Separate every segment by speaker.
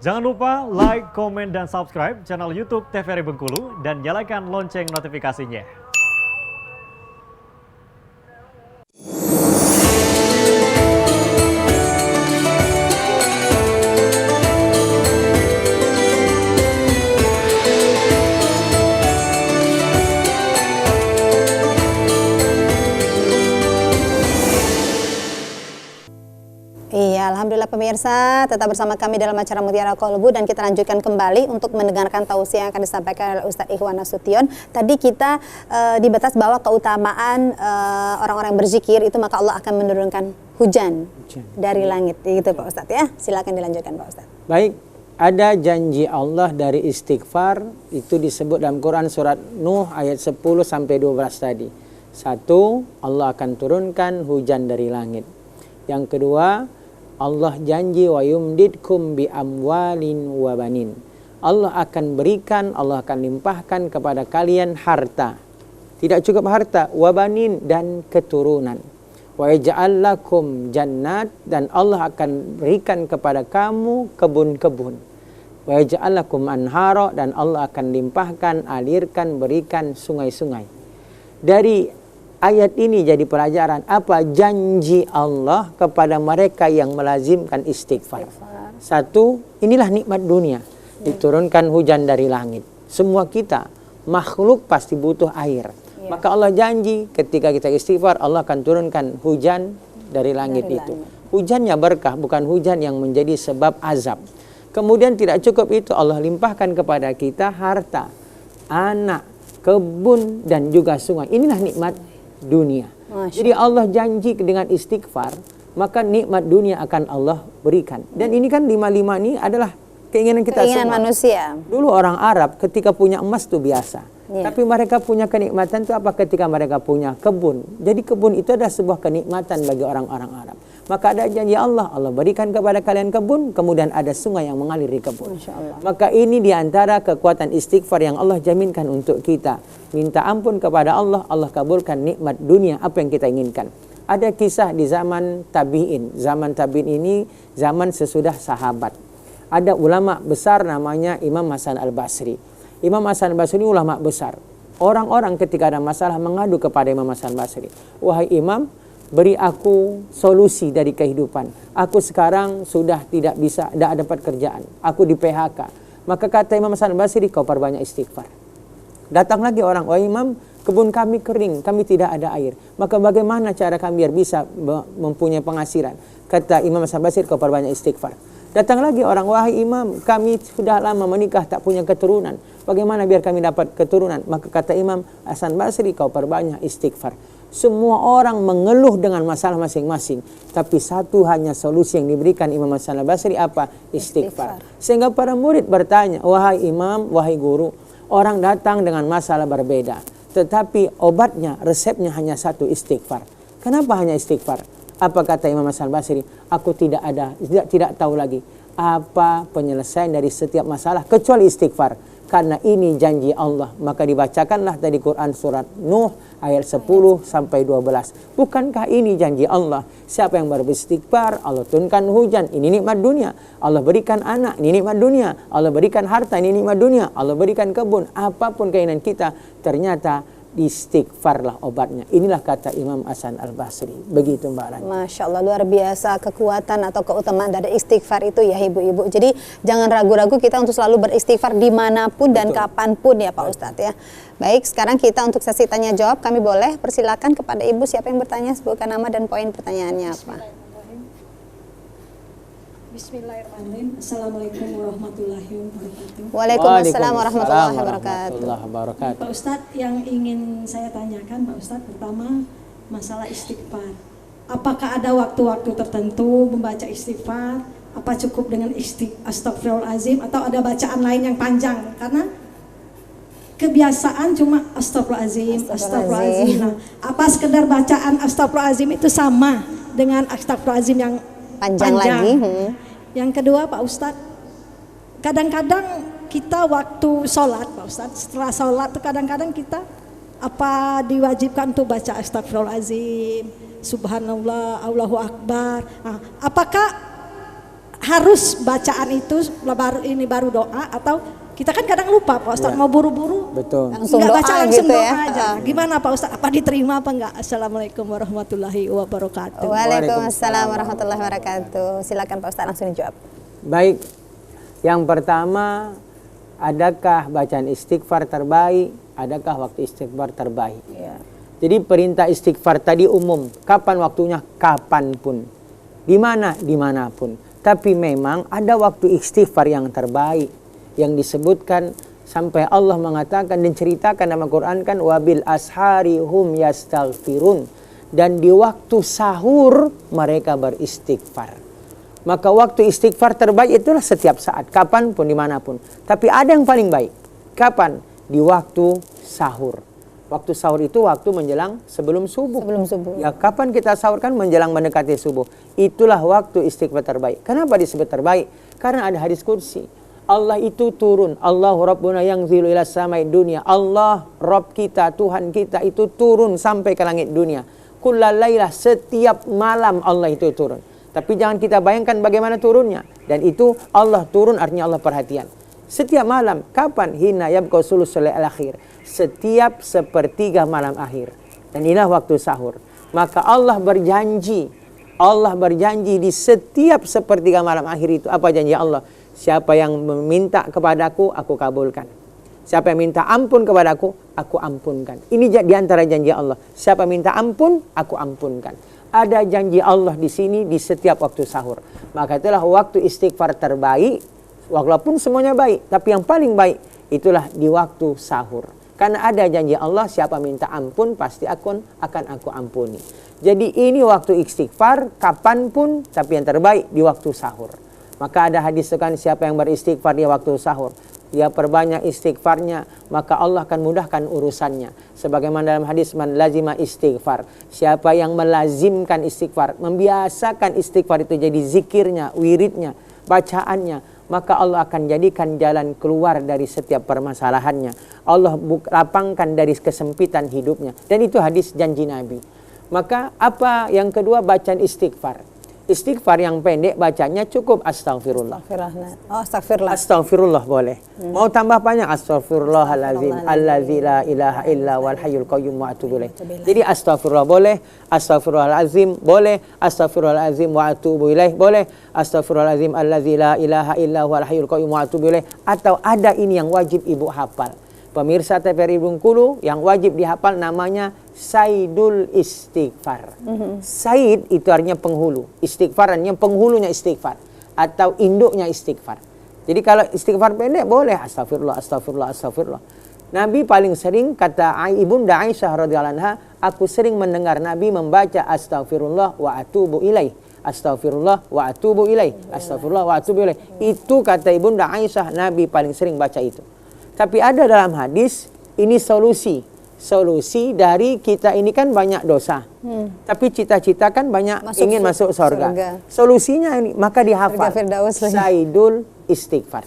Speaker 1: Jangan lupa like, komen, dan subscribe channel YouTube TVRI Bengkulu dan nyalakan lonceng notifikasinya.
Speaker 2: Iya, alhamdulillah pemirsa, tetap bersama kami dalam acara Mutiara Kolbu dan kita lanjutkan kembali untuk mendengarkan tausiah yang akan disampaikan oleh Ustadz Ikhwan Nasution. Tadi kita di batas bahwa keutamaan orang-orang berzikir itu maka Allah akan menurunkan hujan dari langit, gitu Pak Ustadz ya. Silakan dilanjutkan Pak Ustadz.
Speaker 3: Baik, ada janji Allah dari istighfar itu disebut dalam Quran surat Nuh ayat 10 sampai 12 tadi. Satu, Allah akan turunkan hujan dari langit. Yang kedua, Allah janji wa yumdidkum bi amwalin wa banin. Allah akan berikan, Allah akan limpahkan kepada kalian harta. Tidak cukup harta, wa banin dan keturunan. Wa yaj'al lakum jannat dan Allah akan berikan kepada kamu kebun-kebun. Wa yaj'al lakum anhara dan Allah akan limpahkan, alirkan, berikan sungai-sungai. Dari ayat ini jadi pelajaran apa janji Allah kepada mereka yang melazimkan istighfar. Satu, inilah nikmat dunia. Diturunkan hujan dari langit. Semua kita, makhluk pasti butuh air. Maka Allah janji ketika kita istighfar, Allah akan turunkan hujan dari langit itu. Hujannya berkah, bukan hujan yang menjadi sebab azab. Kemudian tidak cukup itu, Allah limpahkan kepada kita harta, anak, kebun, dan juga sungai. Inilah nikmat dunia. Jadi Allah janji dengan istighfar, maka nikmat dunia akan Allah berikan. Dan ini kan 55 ini adalah keinginan kita semua.
Speaker 2: Manusia.
Speaker 3: Dulu orang Arab ketika punya emas itu biasa. Tapi mereka punya kenikmatan itu apa ketika mereka punya kebun. Jadi kebun itu adalah sebuah kenikmatan bagi orang-orang Arab. Maka ada janji Allah, Allah berikan kepada kalian kebun, kemudian ada sungai yang mengalir di kebun. Maka ini diantara kekuatan istighfar yang Allah jaminkan untuk kita. Minta ampun kepada Allah, Allah kabulkan nikmat dunia apa yang kita inginkan. Ada kisah di zaman tabi'in. Zaman tabi'in ini zaman sesudah sahabat. Ada ulama besar namanya Imam Hasan Al-Basri. Imam Hasan Al-Basri ini ulama besar. Orang-orang ketika ada masalah mengadu kepada Imam Hasan Al-Basri. Wahai Imam, beri aku solusi dari kehidupan. Aku sekarang sudah tidak dapat kerjaan. Aku di PHK. Maka kata Imam Hasan Al-Basri, kau perbanyak istighfar. Datang lagi orang, wahai Imam, kebun kami kering, kami tidak ada air. Maka bagaimana cara kami biar bisa mempunyai penghasilan? Kata Imam Hasan Al-Basri, kau perbanyak istighfar. Datang lagi orang, wahai Imam, kami sudah lama menikah tak punya keturunan. Bagaimana biar kami dapat keturunan? Maka kata Imam Hasan Basri, kau perbanyak istighfar. Semua orang mengeluh dengan masalah masing-masing. Tapi satu hanya solusi yang diberikan Imam Hasan Basri apa? Istighfar. Sehingga para murid bertanya, wahai Imam, wahai guru, orang datang dengan masalah berbeda. Tetapi obatnya, resepnya hanya satu, istighfar. Kenapa hanya istighfar? Apa kata Imam Hasan Basri? Aku tidak tahu lagi apa penyelesaian dari setiap masalah kecuali istighfar. Karena ini janji Allah. Maka dibacakanlah tadi Quran surat Nuh ayat 10 sampai 12. Bukankah ini janji Allah? Siapa yang beristighfar, Allah turunkan hujan. Ini nikmat dunia. Allah berikan anak, ini nikmat dunia. Allah berikan harta, ini nikmat dunia. Allah berikan kebun. Apapun keinginan kita, ternyata istighfarlah obatnya. Inilah kata Imam Hasan Al-Basri. Begitu Mbak Rani.
Speaker 2: Masya Allah, luar biasa kekuatan atau keutamaan dari istighfar itu ya ibu-ibu. Jadi jangan ragu-ragu kita untuk selalu beristighfar dimanapun dan kapanpun ya Pak Ustadz ya. Baik, sekarang kita untuk sesi tanya jawab. Kami boleh persilakan kepada ibu, siapa yang bertanya, sebutkan nama dan poin pertanyaannya apa.
Speaker 4: Bismillahirrahmanirrahim. Assalamualaikum warahmatullahi wabarakatuh.
Speaker 2: Waalaikumsalam warahmatullahi wabarakatuh.
Speaker 4: Pak Ustadz, yang ingin saya tanyakan Pak Ustadz, pertama masalah istighfar. Apakah ada waktu-waktu tertentu membaca istighfar? Apa cukup dengan astagfirullahaladzim atau ada bacaan lain yang panjang? Karena kebiasaan cuma astagfirullahaladzim. Nah, apa sekedar bacaan astagfirullahaladzim itu sama dengan astagfirullahaladzim yang panjang lagi. Yang kedua Pak Ustadz, kadang-kadang kita waktu sholat Pak Ustadz, setelah sholat tuh kadang-kadang kita apa diwajibkan untuk baca astagfirullahaladzim, subhanallah, Allahu Akbar. Nah, apakah harus bacaan itu baru doa, atau kita kan kadang lupa Pak Ustadz, mau buru-buru
Speaker 3: Betul.
Speaker 2: Langsung
Speaker 4: nggak
Speaker 2: doa
Speaker 4: baca langsung
Speaker 2: gitu
Speaker 4: doa
Speaker 2: ya.
Speaker 4: aja. Gimana Pak Ustadz, apa diterima apa enggak? Assalamualaikum warahmatullahi wabarakatuh.
Speaker 2: Waalaikumsalam warahmatullahi wabarakatuh. Silakan Pak Ustadz langsung dijawab.
Speaker 3: Baik, yang pertama, adakah bacaan istighfar terbaik? Adakah waktu istighfar terbaik?
Speaker 2: Iya.
Speaker 3: Jadi perintah istighfar tadi umum. Kapan waktunya? Kapanpun. Di mana? Dimanapun. Tapi memang ada waktu istighfar yang terbaik. Yang disebutkan sampai Allah mengatakan dan ceritakan dalam Al-Quran kan, wabil ashari hum yastaghfirun. Dan di waktu sahur mereka beristighfar. Maka waktu istighfar terbaik itulah setiap saat, kapanpun, dimanapun. Tapi ada yang paling baik. Kapan? Di waktu sahur. Waktu sahur itu waktu menjelang sebelum subuh.
Speaker 2: Sebelum subuh.
Speaker 3: Ya, kapan kita sahur kan menjelang mendekati subuh. Itulah waktu istighfar terbaik. Kenapa disebut terbaik? Karena ada hadis kursi. Allah itu turun. Allahu Rabbuna yanzilu ila samai dunia. Allah, Rabb kita, Tuhan kita itu turun sampai ke langit dunia. Kullal lailah, setiap malam Allah itu turun. Tapi jangan kita bayangkan bagaimana turunnya. Dan itu Allah turun artinya Allah perhatian. Setiap malam. Kapan? Hina yabqa sulusul akhir. Setiap sepertiga malam akhir. Dan inilah waktu sahur. Maka Allah berjanji di setiap sepertiga malam akhir itu. Apa janji Allah? Siapa yang meminta kepadaku, aku kabulkan. Siapa yang minta ampun kepadaku, aku ampunkan. Ini di antara janji Allah. Siapa minta ampun, aku ampunkan. Ada janji Allah di sini di setiap waktu sahur. Maka itulah waktu istighfar terbaik. Walaupun semuanya baik, tapi yang paling baik itulah di waktu sahur. Karena ada janji Allah, siapa minta ampun pasti akan aku ampuni. Jadi ini waktu istighfar kapanpun, tapi yang terbaik di waktu sahur. Maka ada hadis kan, siapa yang beristighfar di waktu sahur, dia perbanyak istighfarnya, maka Allah akan mudahkan urusannya. Sebagaimana dalam hadis, man lazima istighfar. Siapa yang melazimkan istighfar, membiasakan istighfar itu jadi zikirnya, wiridnya, bacaannya, maka Allah akan jadikan jalan keluar dari setiap permasalahannya. Allah lapangkan dari kesempitan hidupnya. Dan itu hadis janji Nabi. Maka apa yang kedua? Bacaan istighfar. Istighfar yang pendek bacanya cukup astaghfirullah.
Speaker 2: Astagfirullah.
Speaker 3: Astaghfirullah boleh. Mau tambah banyak? Astaghfirullahalazim allazi la ilaha illa wal hayyul qayyum wa atubu ilaih. Jadi astaghfirullah boleh, astaghfirullahalazim boleh, astaghfirullahalazim wa atubu ilaih boleh, astaghfirullahalazim allazi la ilaha illa wal hayyul qayyum wa atubu ilaih. Atau ada ini yang wajib ibu hafal. Pemirsa TVRI Bengkulu, yang wajib dihafal namanya Saidul Istighfar. Said itu artinya penghulu. Istighfar artinya penghulunya istighfar. Atau induknya istighfar. Jadi kalau istighfar pendek boleh astagfirullah, astagfirullah, astagfirullah. Nabi paling sering, kata Ibunda Aisyah radhiyallahu anha, aku sering mendengar Nabi membaca astagfirullah wa atubu ilaih. Astagfirullah wa atubu ilaih. Astagfirullah wa atubu ilaih. Itu kata Ibunda Aisyah, Nabi paling sering baca itu. Tapi ada dalam hadis, ini solusi dari kita ini kan banyak dosa. Tapi cita-cita kan banyak ingin masuk surga. Solusinya ini, maka dihafal. Saidul Istighfar.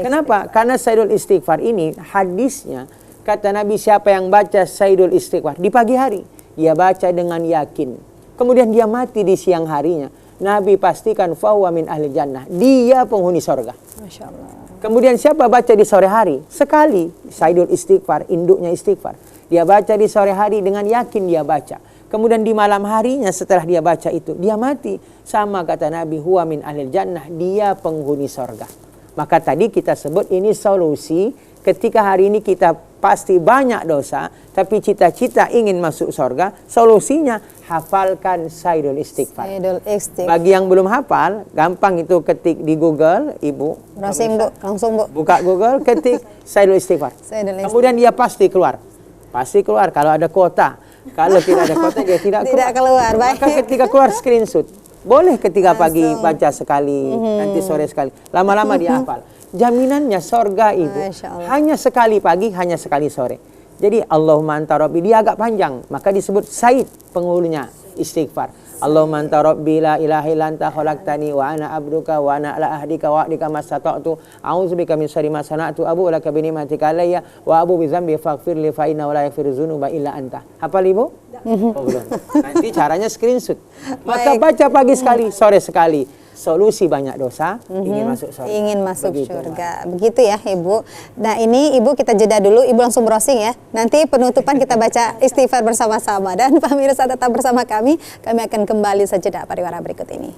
Speaker 3: Kenapa? Karena Saidul Istighfar ini hadisnya, kata Nabi, siapa yang baca Saidul Istighfar di pagi hari, dia baca dengan yakin. Kemudian dia mati di siang harinya. Nabi pastikan fahuwa min ahli jannah. Dia penghuni surga.
Speaker 2: Masya Allah.
Speaker 3: Kemudian siapa baca di sore hari? Sekali. Saidul Istighfar, induknya istighfar. Dia baca di sore hari dengan yakin dia baca. Kemudian di malam harinya setelah dia baca itu, dia mati. Sama kata Nabi, huwa min ahlil jannah. Dia penghuni surga. Maka tadi kita sebut ini solusi ketika hari ini kita pasti banyak dosa, tapi cita-cita ingin masuk surga. Solusinya, hafalkan Saidul Istighfar. Bagi yang belum hafal, gampang itu ketik di Google, Ibu.
Speaker 2: Langsung Bu.
Speaker 3: Buka Google, ketik Saidul Istighfar. Kemudian dia pasti keluar. Pasti keluar kalau ada kuota. Kalau tidak ada kuota, dia tidak keluar. Maka ketika keluar, screenshot. Boleh ketika pagi baca sekali, nanti sore sekali. Lama-lama dia hafal. Jaminannya surga Ibu. Hanya sekali pagi, hanya sekali sore. Jadi Allahumma anta rabbi, dia agak panjang. Maka disebut Said, penghulunya istighfar. Allahumma anta rabbi la ilaha illa anta khalaqtani wa ana abduka wa ana ala ahdika wa ahdika mastata'tu a'udzubika min syarri ma sana'tu abu laka bi ni'matika alayya wa abu bi dzambi faghfir li fa innahu la yaghfiru dzunuba illa anta. Hafal Ibu? Oh, belum. Nanti caranya screenshot. Maka baca pagi sekali, sore sekali. solusi banyak dosa, ingin masuk surga.
Speaker 2: Ingin masuk
Speaker 3: Begitu,
Speaker 2: surga. Begitu ya, Ibu. Nah, ini Ibu kita jeda dulu, Ibu langsung browsing ya. Nanti penutupan kita baca istighfar bersama-sama. Dan pemirsa tetap bersama kami akan kembali sejenak pariwara berikut ini.